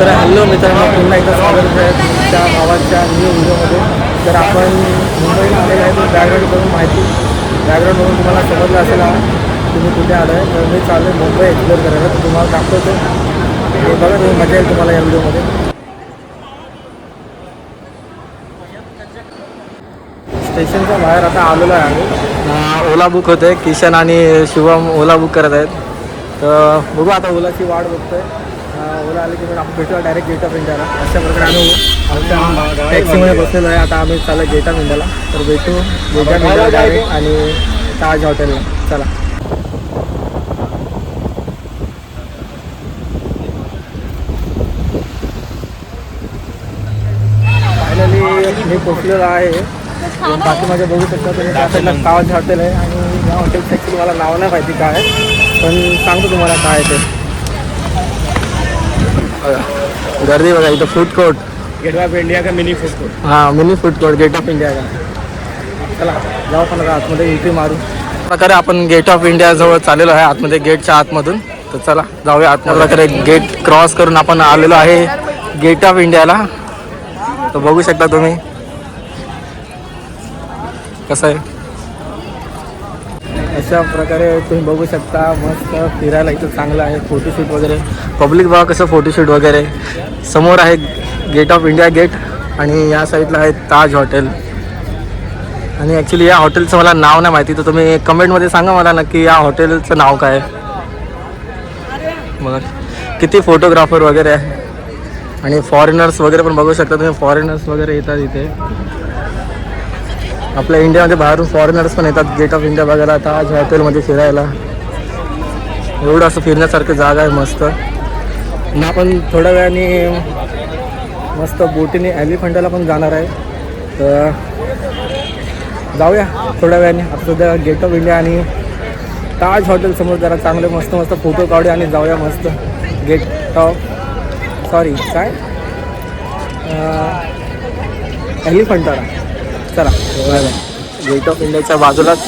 तर हॅलो मित्रांनो, पुन्हा एकदा स्वागत आहे तुमच्या भावाच्या न्यू व्हिडिओमध्ये. तर आपण मुंबईला आलेलो आहे. तर बॅकग्राऊंड करून माहिती बॅकग्राऊंडवरून तुम्हाला समजलं असेल तुम्ही कुठे आलो आहे. तर मी चालू आहे मुंबई एक्सप्लोअर करायला. तर तुम्हाला दाखवतो हे बघा, तुम्ही मजा येईल तुम्हाला या व्हिडिओमध्ये. स्टेशनच्या बाहेर आता आलेलो आहे आम्ही. ओला बुक होते, किशन आणि शिवम ओला बुक करत आहेत. तर बघू आता ओलाची वाट बघतोय. ओला आले की मग आपण भेटूया डायरेक्ट गेट ऑफ इंडियाला. अशा प्रकारे आम्ही आमच्या टॅक्सीमध्ये बसलेलो आहे. आता आम्ही चालू गेट ऑफ इंडियाला. तर भेटू गेट ऑफ इंडियाला डायरेक्ट आणि ताज हॉटेलला. चला. फायनली मी पोचलेलो आहे. बाकी माझ्या बघू शकता तुम्ही, त्या साईडला ताज हॉटेल आहे. आणि या हॉटेलचं ॲक्च्युली मला नाव नाही माहिती काय आहे, पण सांगतो तुम्हाला काय आहे ते. गर्दी बघा इथं. Food court, gate of India का मिनी फूड कोर्ट. हां, mini food court gate of India का. चला जाऊ पण आता आतमध्ये एंट्री मारू. प्रकारे आपण गेट ऑफ इंडिया जवळ चाललेलो आहे, आतमध्ये गेटच्या आतमधून. तर चला जाऊया आतमध्ये. प्रकारे गेट क्रॉस करून आपण आलेलो आहे गेट ऑफ इंडियाला. तर बघू शकता तुम्ही कसं आहे. अशा प्रकारे तुम्ही बघू शकता. मस्त फिरायला इथं चांगलं आहे. फोटोशूट वगैरे, पब्लिक बघा कसं फोटोशूट वगैरे. समोर आहे गेट ऑफ इंडिया गेट आणि या साईडला आहे ताज हॉटेल. आणि ॲक्च्युली या हॉटेलचं मला नाव नाही माहिती, तर तुम्ही कमेंटमध्ये सांगा मला नक्की या हॉटेलचं नाव काय आहे. बघा किती फोटोग्राफर वगैरे आहे आणि फॉरेनर्स वगैरे पण बघू शकता तुम्ही. फॉरेनर्स वगैरे येतात इथे. आपल्या इंडियामध्ये बाहेरून फॉरेनर्स पण येतात गेट ऑफ इंडिया बघायला, ताज हॉटेलमध्ये फिरायला. एवढं असं फिरण्यासारखं जागा आहे मस्त. ना आपण थोड्या वेळाने मस्त बोटीने एलिफंटाला पण जाणार आहे. तर जाऊया थोड्या वेळाने. आता सध्या गेट ऑफ इंडिया आणि ताज हॉटेल समोर जरा चांगले मस्त मस्त फोटो काढूया आणि जाऊया मस्त गेट ऑफ काय एलिफंटाला. चला गेट ऑफ इंडियाच्या बाजूलाच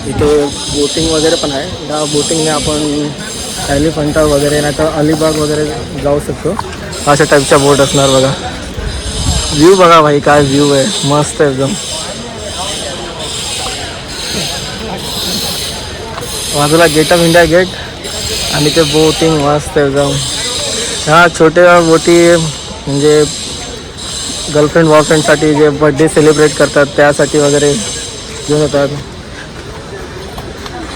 इथे बोटिंग वगैरे पण आहे. त्या बोटिंगने आपण एलिफंटा वगैरे नाही तर अलिबाग वगैरे जाऊ शकतो. अशा टाईपच्या बोट असणार बघा. व्ह्यू बघा भाई, काय व्ह्यू आहे, मस्त आहे एकदम. बाजूला गेट ऑफ इंडिया गेट आणि ते बोटिंग मस्त एकदम. ह्या छोट्या बोटी म्हणजे गर्लफ्रेंड बॉयफ्रेंडसाठी जे बड्डे सेलिब्रेट करतात त्यासाठी वगैरे घेऊन येतात.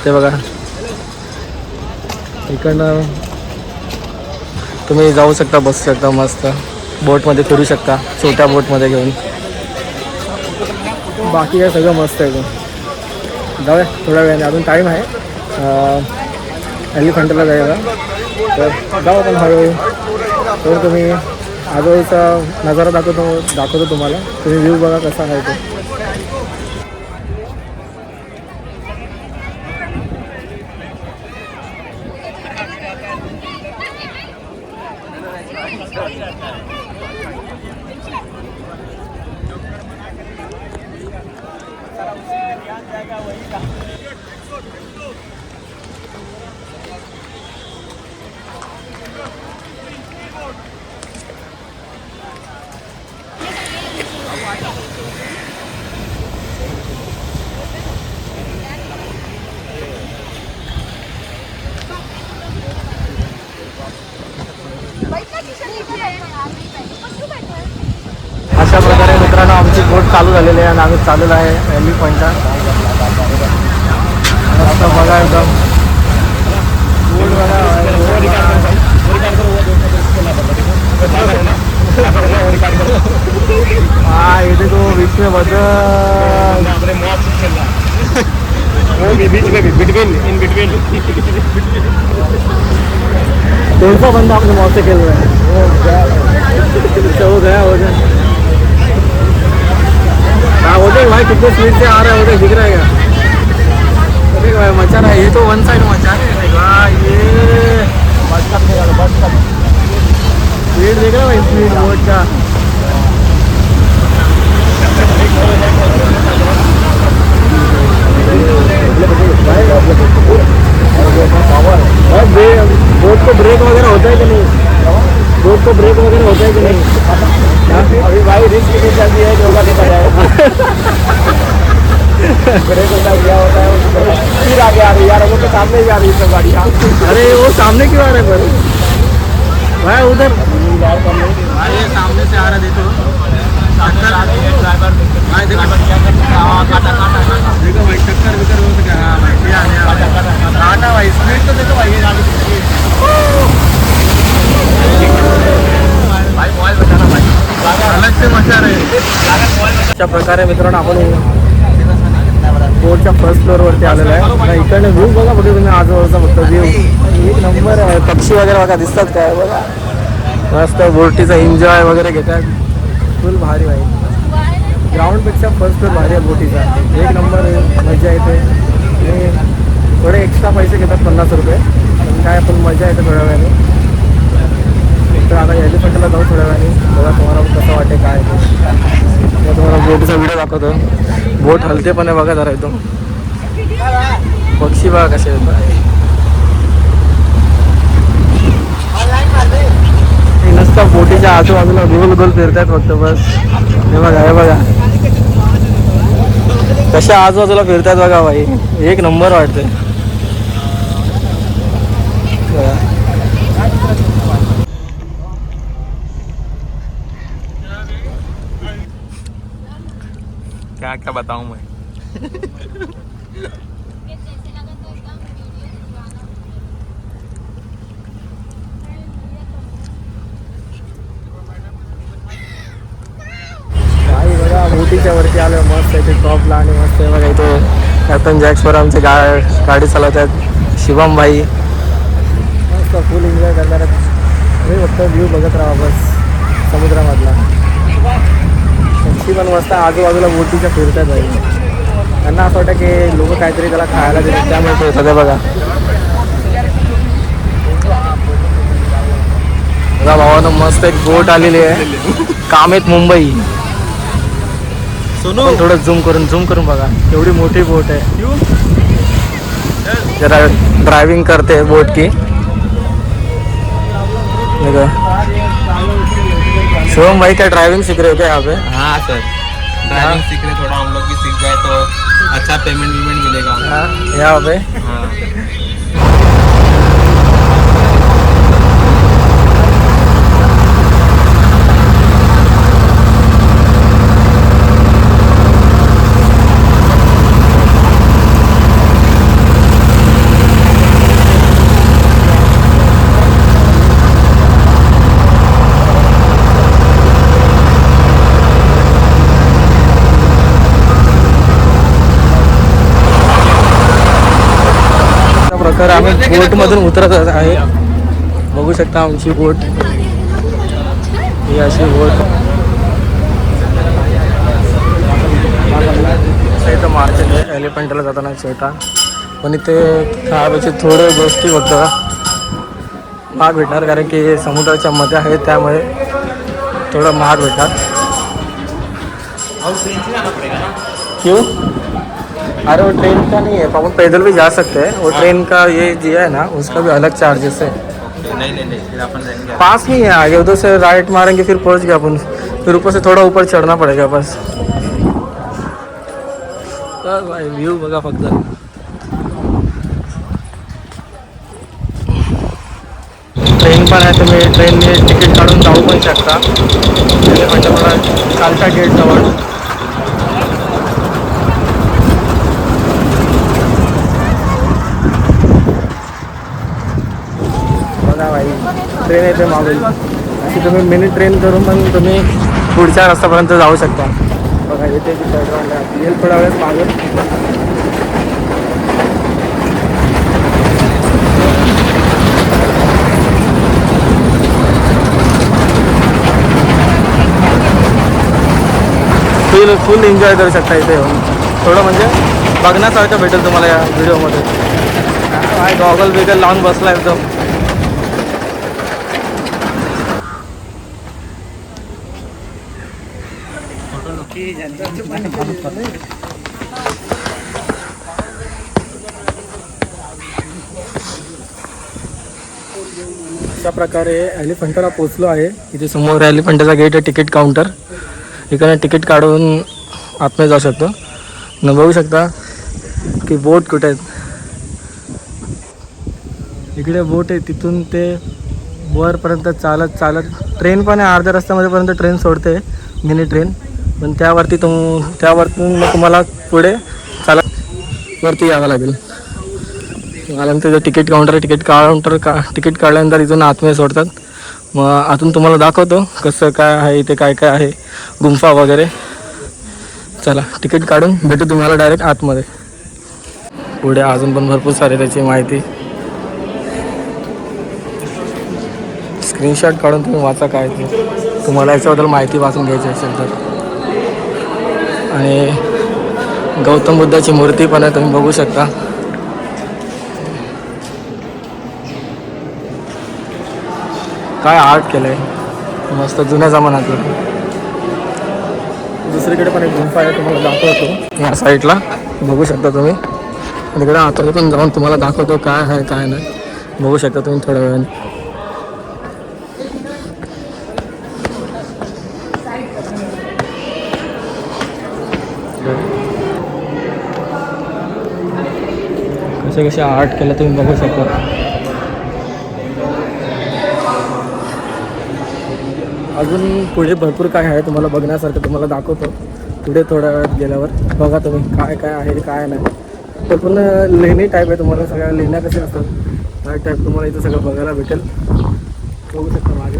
ते बघा इकडनं तुम्ही जाऊ शकता, बसू शकता, मस्त बोटमध्ये फिरू शकता छोट्या बोटमध्ये घेऊन. बाकी काय सगळं मस्त आहे. जाऊया थोड्या वेळाने, अजून टाईम आहे एलिफंटाला जायला. तर जाऊ आपण हळूहळू. तर तुम्ही आजूबाजूचा नजारा दाखवतो तुम्हाला. तुम्ही व्ह्यू बघा कसा आहे तो. अशा प्रकारे मित्रांनो आमची बोट चालू झालेली आहे आणि आम्ही चाललेलो आहे एलिफंटा. मस्त बघा एकदम बोट बघा. हाँ ये तो बीच में बदल इन बिटवीन कौन सा बंदा अपने मौत से खेल रहा है. हो गया हाँ वो देख भाई कितने स्पीड से आ रहा है. वो देख दिख रहा है क्या. देख भाई मचा रहा है. ये तो वन साइड मचा रहे भाई. ये बस स्पीड देख रहा है भाई, स्पीड बोट का. बोट को ब्रेक वगैरह होता है कि नहीं. बोट को ब्रेक वगैरह होता है कि नहीं? अभी भाई रिस्क भी चलती है, योगा भी कर रहा है। ब्रेक होता है, क्या होता है, फिर आगे आ रही यार, हम लोग के सामने ही आ रही है सब गाड़ियाँ। अरे वो सामने क्यों आ रहा है पर भाई उधर भाई ये सामने से आ रहा है देखो भाई देखो देखो भाई टक्कर विकर हो सके। हाँ भाई ये आने काटा भाई स्पीड तो देखो भाई ये गाड़ी भाई मोबाइल बचाना भाई, अलग से मजा रहे। अशा प्रकारे मित्रांनो आपण बोटच्या फर्स्ट फ्लोअरवरती आलेला आहे. इकडनं व्ह्यू बघा बघा तुम्ही आजूबाजूचा फक्त व्ह्यू एक नंबर आहे. पक्षी वगैरे बघा दिसतात काय बघा मस्त बोटीचा एन्जॉय वगैरे घेतात. फुल भारी आहे. ग्राउंडपेक्षा फर्स्ट फ्लोअर भारी आहे बोटीचा. एक नंबर मजा येते. आणि थोडे एक्स्ट्रा पैसे घेतात 50 रुपये पण काय आपण मजा येते थोड्या वेळाने. तर आता एलिफंटला जाऊ थोड्या वेळाने बघा तुम्हाला कसं वाटेल काय ते. तुम्हाला बोटीचा व्हिडिओ दाखवतो. बोट हलते पण आहे बघा जरा एकदम. पक्षी बघा कसे येतात. नसतं बोटीच्या आजूबाजूला गोल गोल फिरतात फक्त बस. हे बघा हे बघा कशा आजूबाजूला फिरतात बघा भाई. एक नंबर वाटते. क्या क्या बताऊं मैं. बघा बोटीच्या वरती आलो मस्त इथे टॉपला. आणि मस्त आहे बघा इथे कॅप्टन जॅक्सवर आमचे गाडी चालवत आहेत शिवम भाई. मस्त फुल एन्जॉय करणार आहेत. मी फक्त व्ह्यू बघत राहा बस समुद्रामधला. पक्षी पण मस्त आजूबाजूला बोटीच्या फिरतात भाई. त्यांना असं वाटतं की लोक काहीतरी त्याला खायला देतात त्यामुळे ते सध्या बघा बघा भावानं मस्त एक बोट आलेली आहे कामेत मुंबई. थोडं झूम करून बघा एवढी मोठी बोट आहे. जरा ड्राइविंग करते बोट की. शिवम भाई क्या ड्राइविंग सीख रहे हो क्या यहाँ पे? हाँ सर, ड्राइविंग सीख रहे, थोड़ा हम लोग भी सीख जाए तो अच्छा पेमेंट मिलेगा. हाँ यहाँ पे हाँ. प्रकारे आम्ही बोटमधून उतरत आहे. बघू शकता आमची बोट ही अशी बोट. इथं मार्केट आहे एलिफंटला जाताना छोटा. पण इथे खाण्याची थोड्या गोष्टी फक्त महाग भेटणार कारण की समुद्राच्या मध्ये आहे त्यामुळे थोडं महाग भेटणार. क्यों? अरे वो ट्रेन का नहीं है, अपन पैदल भी जा सकते हैं. वो ट्रेन का ये दिया है ना उसका भी अलग चार्जेस है. नहीं फिर अपन रहेंगे. पास नहीं है आगे उधर से राइट मारेंगे फिर पहुंच गए अपन. फिर ऊपर से थोड़ा ऊपर चढ़ना पड़ेगा बस. भाई व्यू बघा फक्त. ट्रेन पण आहे तुम्ही ट्रेनने तिकीट काढून जाऊ पण शकता. म्हणजे मला कालच्या गेट जवळ भाई ट्रेन येते मागून. अशी तुम्ही मिनी ट्रेन करून पण तुम्ही पुढच्या रस्त्यापर्यंत जाऊ शकता. बघा येते की बॅकग्राऊंड आहे येईल थोड्या वेळेस मागून. फुल एन्जॉय करू शकता इथे येऊन. थोडं म्हणजे बघण्यासारखं भेटेल तुम्हाला या व्हिडिओमध्ये. काय गॉगल बिगल लावून बसला एकदम. अशा प्रकारे एलिफंटाला पोचलो आहे. इथे समोर एलिफंटाचा गेट आहे, तिकीट काउंटर. इकडे तिकीट काढून आतमध्ये जाऊ शकतो. न बघू शकता की बोट कुठे आहेत. इकडे बोट आहे, तिथून ते वरपर्यंत चालत ट्रेन पण आहे. अर्ध्या रस्त्यामध्येपर्यंत ट्रेन सोडते, मिनी ट्रेन. पण त्यावरतून मग तुम्हाला पुढे चालत वरती यावं लागेल. आल्यानंतर तिकीट काउंटर तिकीट काढल्यानंतर इथून आतमध्ये सोडतात. मग आतून तुम्हाला दाखवतो कसं काय आहे, इथे काय काय आहे, गुंफा वगैरे. चला तिकीट काढून भेटू तुम्हाला डायरेक्ट आतमध्ये. पुढे अजून पण भरपूर सारी त्याची माहिती. स्क्रीनशॉट काढून तुम्ही वाचा काय ते, तुम्हाला याच्याबद्दल माहिती वाचून घ्यायची असेल तर. आणि गौतम बुद्धाची मूर्ती पण आहे, तुम्ही बघू शकता. काय आर्ट केलं आहे मस्त जुन्या जमान्यातलं. दुसरीकडे पण एक गुंफा आहे, तुम्हाला दाखवतो या साईडला. बघू शकता तुम्ही. तिकडे आतमध्ये पण जाऊन तुम्हाला दाखवतो काय आहे काय नाही. बघू शकता तुम्ही थोड्या वेळाने. कसे आर्ट केलं तुम्ही बघू शकता. अजून पुढे भरपूर काय आहे तुम्हाला बघण्यासारखं, तुम्हाला दाखवतो पुढे थोड्या वेळात गेल्यावर. बघा तुम्ही काय काय आहे काय नाही. तर पूर्ण लेणी टाईप आहे, तुम्हाला सगळ्या लेण्या कशा असतात त्या टाईप तुम्हाला इथं सगळं बघायला भेटेल. बघू शकता मागे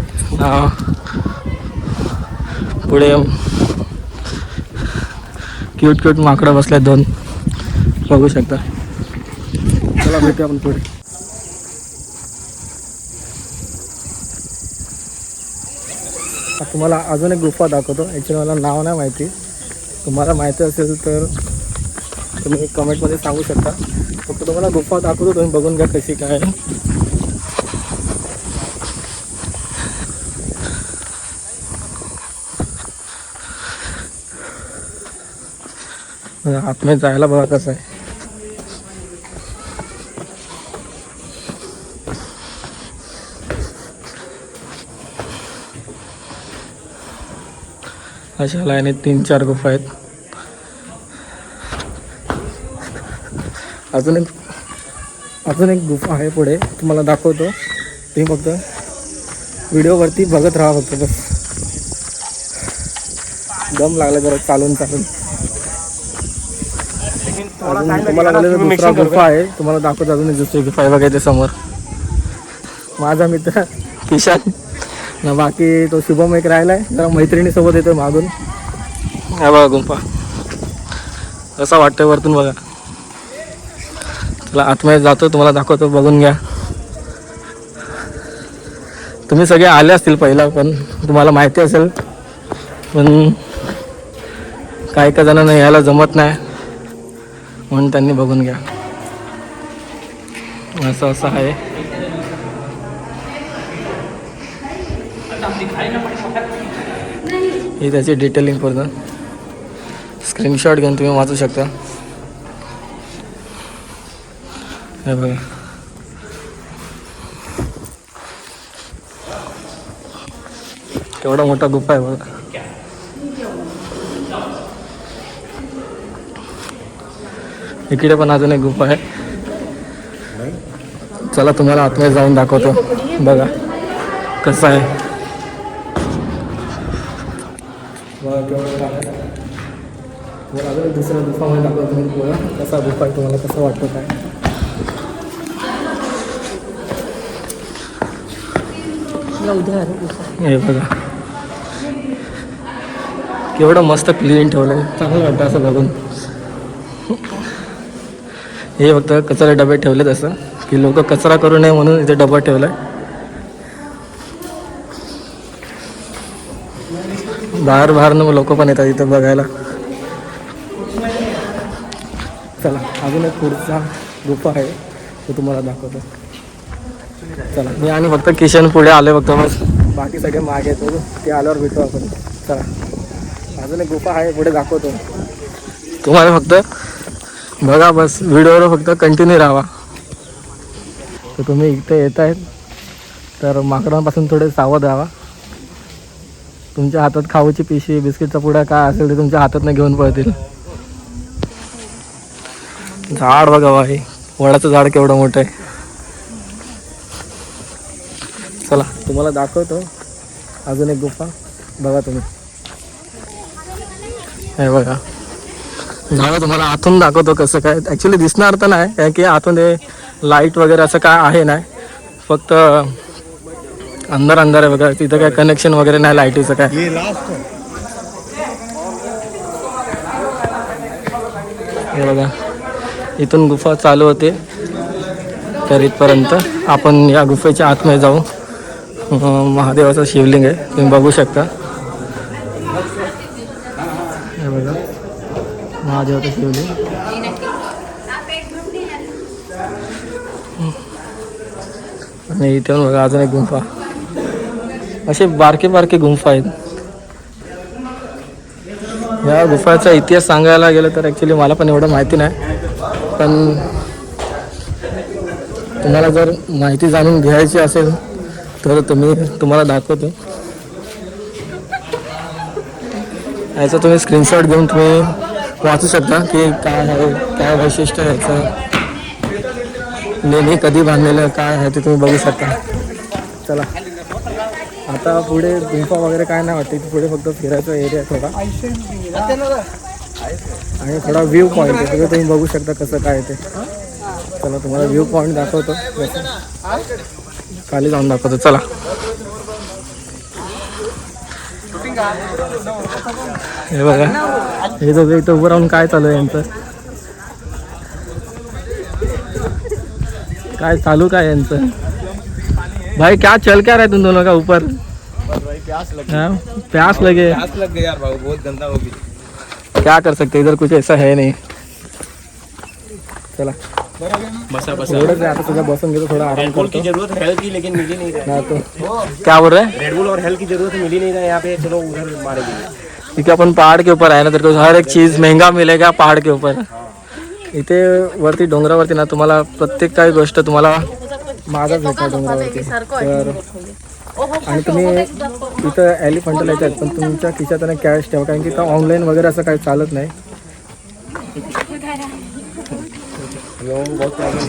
पुढे क्यूट माकडं बसल्यात 2, बघू शकता. चला भेटूया आपण पुढे. तुम्हाला अजून एक गुफा दाखवतो. ॲक्च्युली मला नाव नाही माहिती, तुम्हाला माहिती असेल तर तुम्ही कमेंटमध्ये सांगू शकता. फक्त तुम्हाला गुफा दाखवतो, तुम्ही बघून घ्या कशी काय आहे. आतमध्ये जायला बघा कसं आहे. अशा लाईनीत 3-4 गुफा आहेत. अजून एक गुफा आहे पुढे, तुम्हाला दाखवतो. तुम्ही फक्त व्हिडिओवरती बघत राहा फक्त. बस दम लागला जरा चालून. अजून तुम्हाला दुसरा गुफा आहे, तुम्हाला दाखवतो. अजून एक दुसरी गुफा आहे बघा इथे समोर. माझा मित्र किशन ना, बाकी तो शुभम एक राहिला आहे, जरा मैत्रिणीसोबत येतो मागून. हा बघा गुंफा कसा वाटतंय वरतून बघा. चला आतमध्ये जातो, तुम्हाला दाखवतो, बघून घ्या. तुम्ही सगळे आले असतील पहिला, पण तुम्हाला माहिती असेल. पण काही जणांना यायला जमत नाही, म्हणून त्यांनी बघून घ्या. असं आहे. ही त्याची डिटेलिंग पूर्ण स्क्रीनशॉट घेऊन तुम्ही वाचू शकता. हे बघा केवढा मोठा गुफा आहे बघा. इकडे पण अजून एक गुफा आहे. चला तुम्हाला आतमध्ये जाऊन दाखवतो, बघा कसं आहे. अजून दुसऱ्या गुफामध्ये दाखवतो तुम्ही बघा कसा गुफा आहे, तुम्हाला कसं वाटतं काय. हे बघा केवढं मस्त क्लीन ठेवलं, चांगलं वाटतं असं बघून. हे फक्त कचरा डबे ठेवलेत असं की लोक कचरा करू नये म्हणून इथे डबा ठेवलाय. बाहेरनं लोक पण येतात इथं बघायला. चला अजून एक पुढचा गुफा आहे तो तुम्हाला दाखवतो. चला मी आणि फक्त किशन पुढे आले फक्त, बस बाकी सगळे मागे येतो. ते आल्यावर भेटू आपण. चला अजून एक गुफा आहे पुढे दाखवतो तुम्हाला, फक्त बघा बस. व्हिडिओवर फक्त कंटिन्यू राहा. तर तुम्ही इथे येत आहेत तर माकडांपासून थोडे सावध राहा. तुमच्या हातात खाऊची पिशवी बिस्किटचा पुडा काय असेल ते तुमच्या हातातनं घेऊन पळतील. झाड बघा भाई, वडाचं झाड केवढं मोठं आहे. चला तुम्हाला दाखवतो अजून एक गुफा. बघा तुम्ही, हे बघा झाडं तुम्हाला आतून दाखवतो कसं काय. ॲक्च्युली दिसणार तर नाही कारण की आतून हे लाईट वगैरे असं काय आहे नाही, फक्त अंधार अंधार आहे बघा. तिथं काय कनेक्शन वगैरे नाही लाईटीचं काय. हे बघा इथून गुफा चालू होते तर इथपर्यंत. आपण या गुफेच्या आतमध्ये जाऊ. महादेवाचं शिवलिंग आहे, तुम्ही बघू शकता. हे बघा महादेवाचं शिवलिंग. आणि इथे बघा अजून एक गुंफा. असे बारके बारके गुंफा आहेत. या गुफाचा इतिहास सांगायला गेलं तर ॲक्च्युली मला पण एवढं माहिती नाही, पण तुम्हाला जर माहिती जाणून घ्यायची असेल तर तुम्हाला दाखवतो. याचा तुम्ही स्क्रीनशॉट घेऊन तुम्ही वाचू शकता की काय आहे, काय वैशिष्ट्य आहे याचं, लेणी कधी बांधलेलं काय आहे ते तुम्ही बघू शकता. चला आता पुढे गुंफा वगैरे काय नाही वाटते, पुढे फक्त फिरायचा एरिया थोडा आणि थोडा व्ह्यू पॉईंट आहे, सगळं तुम्ही बघू शकता कसं काय ते. चला तुम्हाला व्ह्यू पॉईंट दाखवतो, खाली जाऊन दाखवतो. चला हे बघा हे दोघं इथं उभं राहून काय चालू आहे यांचं, काय चालू काय यांचं. भाई क्या चल क्या रहा है तुम दोनों का ऊपर? प्यास लग गई यार भाई, बहुत गंदा हो गया. क्या कर सकते, इधर कुछ ऐसा है नहीं. चला बसा एवढंच आहे. आता तुझा बसून घेतो, थोड़ा आराम करतो. की जरूरत है की, लेकिन मिली नहीं रहा. तो क्या बोल रहे हैं? रेड बुल और हेल्थ की जरूरत मिली नहीं रहा यहाँ पे. चलो उधर मारेंगे क्योंकि अपन पहाड़ के ऊपर आहे ना, तर हर एक चीज महंगा मिलेगा पहाड़ के ऊपर. इथे वरती डोंगरावरती ना तुम्हाला प्रत्येक काही गोष्ट तुम्हाला महागच भेटणार डोंगरावरती. तर आणि तुम्ही इथं एलिफंटला येतात पण तुमच्या खिशात कॅश ठेवा, कारण की इथं ऑनलाईन वगैरे असं काही चालत नाही.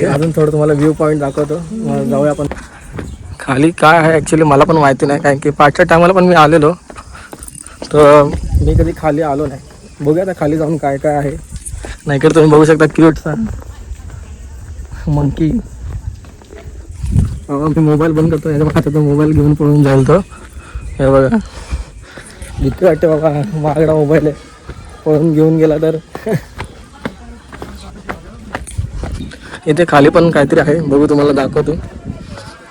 अजून थोडं तुम्हाला व्ह्यू पॉईंट दाखवतो. जाऊया आपण खाली. काय आहे ॲक्च्युली मला पण माहिती नाही, कारण की पाचच्या टायमाला पण मी आलेलो, तर मी कधी खाली आलो नाही. बघूया आता खाली जाऊन काय काय आहे. नाहीतर तुम्ही बघू शकता क्यूटचा मंकी. मी मोबाईल बंद करतो, याच्या हाताचा मोबाईल घेऊन पळून जाईल तो. हे बघा भीती वाटते बाबा, महागडा मोबाईल आहे, पळून घेऊन गेला तर. इथे खाली पण काहीतरी आहे, बघू तुम्हाला दाखवतो.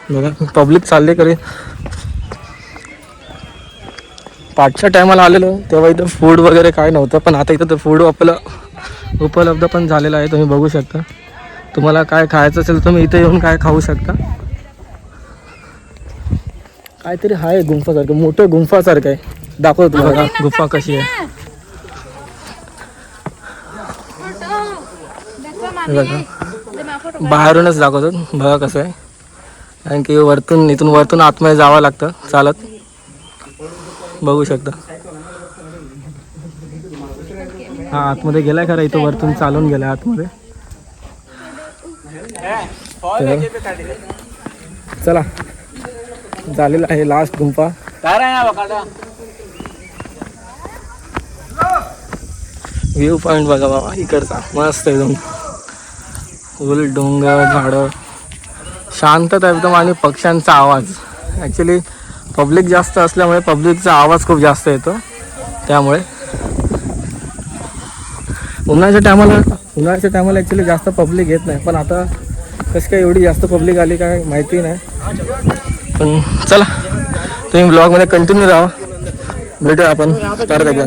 बघा पब्लिक चालले करे. पाचच्या टायमाला आलेलो तेव्हा इथं फूड वगैरे काय नव्हतं, पण आता इथं तर फूड उपलब्ध पण झालेलं आहे, तुम्ही बघू शकता. तुम्हाला काय खायचं असेल तुम्ही इथे येऊन काय खाऊ शकता. काहीतरी आहे गुंफासारखं, मोठं गुंफासारखं आहे. दाखवतो तुम्हाला गुफा कशी आहे. बघा बाहेरूनच दाखवतो, बघा कसं आहे. कारण की इथून वरतून आतमध्ये जावं लागतं चालत, बघू शकता. हा आतमध्ये गेलाय खरं, इथं वरतून चालून गेलाय आतमध्ये. चला झालेलं आहे लास्ट गुंफा. व्ह्यू पॉइंट बघा बाबा इकडचा, मस्त एकदम. फुल डोंगर झाडं, शांतता एकदम आणि पक्ष्यांचा आवाज. ॲक्च्युली पब्लिक जास्त असल्यामुळे पब्लिकचा आवाज खूप जास्त येतो, त्यामुळे उन्हाळ्याच्या टायमाला ॲक्च्युली जास्त पब्लिक येत नाही, पण आता कशी काय एवढी जास्त पब्लिक आली काय माहिती नाही. पण चला तुम्ही ब्लॉगमध्ये कंटिन्यू राहा, भेटूया आपण परत एकदा.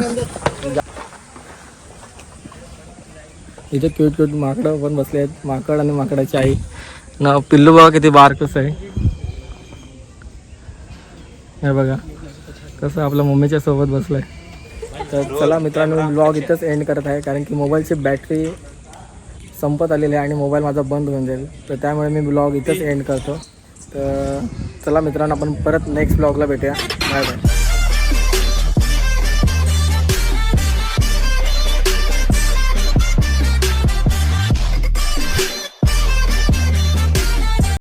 इथे क्यूट माकडं पण बसले आहेत, माकड आणि माकडाची आई ना. पिल्लू बघा किती बारकस आहे. हे बघा कसं आपल्या मम्मीच्या सोबत बसलंय. तर चला मित्रांनो ब्लॉग इथंच एंड करत आहे, कारण की मोबाईलची बॅटरी संपत आलेली आहे आणि मोबाईल माझा बंद होऊन जाईल, तर त्यामुळे मी ब्लॉग इथंच एंड करतो. तर चला मित्रांनो, आपण परत नेक्स्ट ब्लॉगला भेटूया. Bye bye.